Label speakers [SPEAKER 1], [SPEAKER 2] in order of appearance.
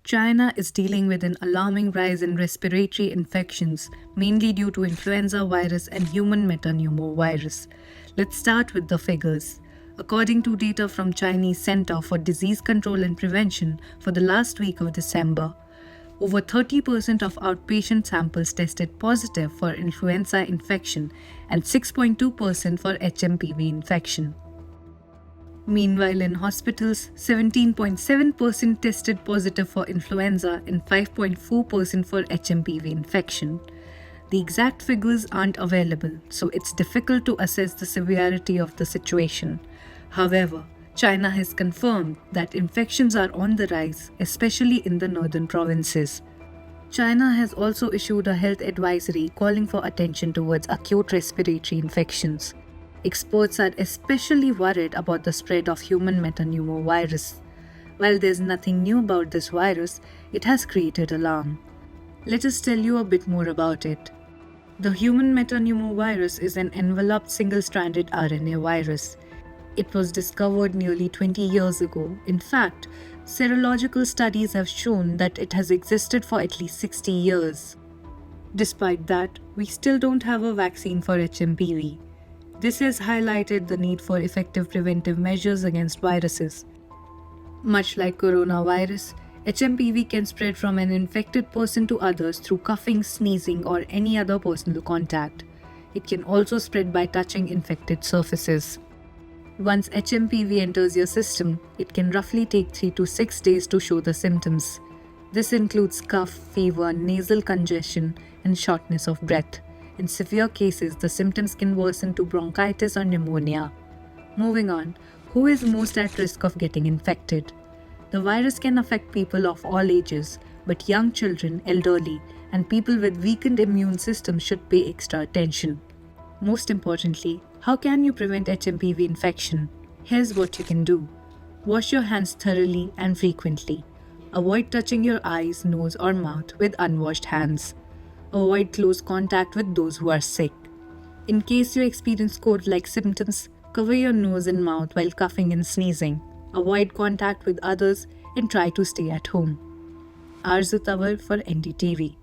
[SPEAKER 1] China is dealing with an alarming rise in respiratory infections, mainly due to influenza virus and human metapneumovirus. Let's start with the figures. According to data from Chinese Center for Disease Control and Prevention for the last week of December, over 30% of outpatient samples tested positive for influenza infection and 6.2% for HMPV infection. Meanwhile, in hospitals, 17.7% tested positive for influenza and 5.4% for HMPV infection. The exact figures aren't available, so it's difficult to assess the severity of the situation. However, China has confirmed that infections are on the rise, especially in the northern provinces. China has also issued a health advisory calling for attention towards acute respiratory infections. Experts are especially worried about the spread of human metapneumovirus. While there's nothing new about this virus, it has created alarm. Let us tell you a bit more about it. The human metapneumovirus is an enveloped single-stranded RNA virus. It was discovered nearly 20 years ago. In fact, serological studies have shown that it has existed for at least 60 years. Despite that, we still don't have a vaccine for HMPV. This has highlighted the need for effective preventive measures against viruses. Much like coronavirus, HMPV can spread from an infected person to others through coughing, sneezing, or any other personal contact. It can also spread by touching infected surfaces. Once HMPV enters your system, it can roughly take 3 to 6 days to show the symptoms. This includes cough, fever, nasal congestion, and shortness of breath. In severe cases, the symptoms can worsen to bronchitis or pneumonia. Moving on, who is most at risk of getting infected? The virus can affect people of all ages, but young children, elderly, and people with weakened immune systems should pay extra attention. Most importantly, how can you prevent HMPV infection? Here's what you can do. Wash your hands thoroughly and frequently. Avoid touching your eyes, nose, or mouth with unwashed hands. Avoid close contact with those who are sick. In case you experience cold-like symptoms, cover your nose and mouth while coughing and sneezing. Avoid contact with others and try to stay at home. Arzu Tawar for NDTV.